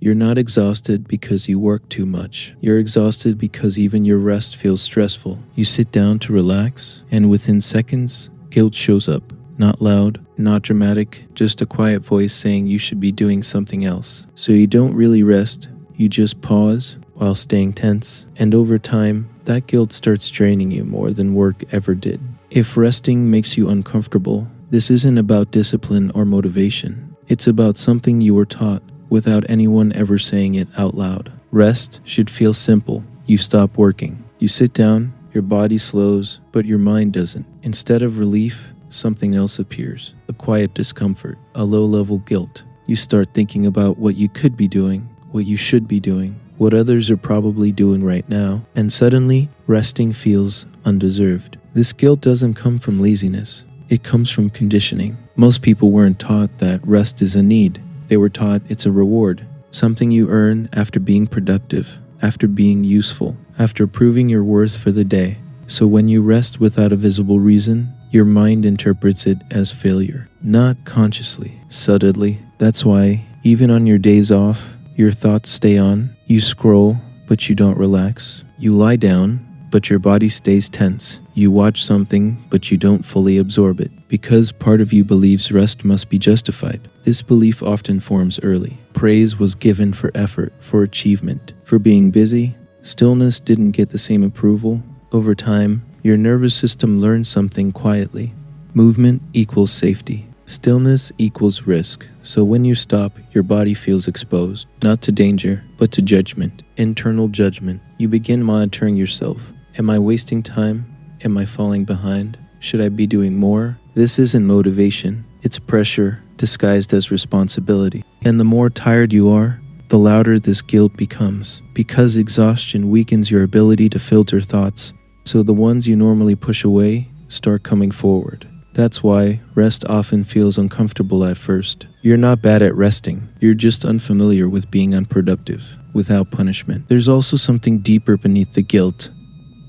You're not exhausted because you work too much. You're exhausted because even your rest feels stressful. You sit down to relax, and within seconds, guilt shows up. Not loud, not dramatic, just a quiet voice saying you should be doing something else. So you don't really rest, you just pause while staying tense. And over time, that guilt starts draining you more than work ever did. If resting makes you uncomfortable, this isn't about discipline or motivation. It's about something you were taught without anyone ever saying it out loud. Rest should feel simple. You stop working. You sit down, your body slows, but your mind doesn't. Instead of relief, something else appears. A quiet discomfort, a low-level guilt. You start thinking about what you could be doing, what you should be doing, what others are probably doing right now, and suddenly, resting feels undeserved. This guilt doesn't come from laziness. It comes from conditioning. Most people weren't taught that rest is a need. They were taught it's a reward, something you earn after being productive, after being useful, after proving your worth for the day. So when you rest without a visible reason, your mind interprets it as failure. Not consciously, subtly. That's why, even on your days off, your thoughts stay on. You scroll, but you don't relax. You lie down, but your body stays tense. You watch something, but you don't fully absorb it. Because part of you believes rest must be justified. This belief often forms early. Praise was given for effort, for achievement, for being busy. Stillness didn't get the same approval. Over time, your nervous system learns something quietly. Movement equals safety. Stillness equals risk. So when you stop, your body feels exposed, not to danger, but to judgment, internal judgment. You begin monitoring yourself. Am I wasting time? Am I falling behind? Should I be doing more? This isn't motivation. It's pressure disguised as responsibility. And the more tired you are, the louder this guilt becomes. Because exhaustion weakens your ability to filter thoughts. So the ones you normally push away start coming forward. That's why rest often feels uncomfortable at first. You're not bad at resting. You're just unfamiliar with being unproductive without punishment. There's also something deeper beneath the guilt.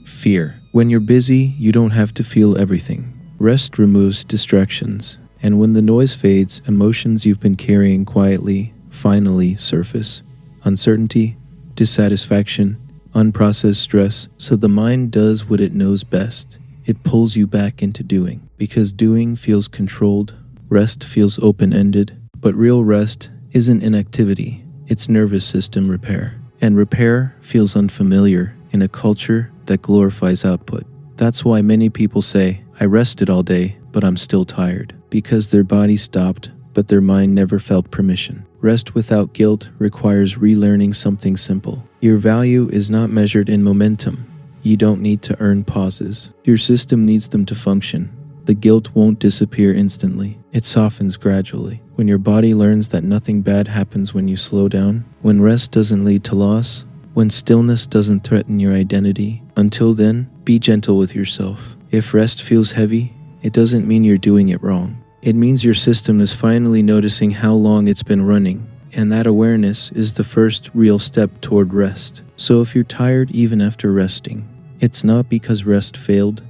Fear. When you're busy, you don't have to feel everything. Rest removes distractions. And when the noise fades, emotions you've been carrying quietly finally surface. Uncertainty, dissatisfaction, unprocessed stress. So the mind does what it knows best. It pulls you back into doing. Because doing feels controlled, rest feels open-ended. But real rest isn't inactivity, it's nervous system repair. And repair feels unfamiliar in a culture that glorifies output. That's why many people say, I rested all day, but I'm still tired. Because their body stopped, but their mind never felt permission. Rest without guilt requires relearning something simple. Your value is not measured in momentum. You don't need to earn pauses. Your system needs them to function. The guilt won't disappear instantly. It softens gradually. When your body learns that nothing bad happens when you slow down, when rest doesn't lead to loss, when stillness doesn't threaten your identity. Until then, be gentle with yourself. If rest feels heavy, it doesn't mean you're doing it wrong. It means your system is finally noticing how long it's been running, and that awareness is the first real step toward rest. So if you're tired even after resting, it's not because rest failed,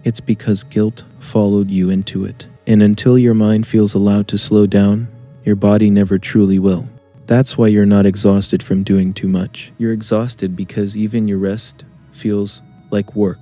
it's because guilt followed you into it. And until your mind feels allowed to slow down, your body never truly will. That's why you're not exhausted from doing too much. You're exhausted because even your rest feels like work.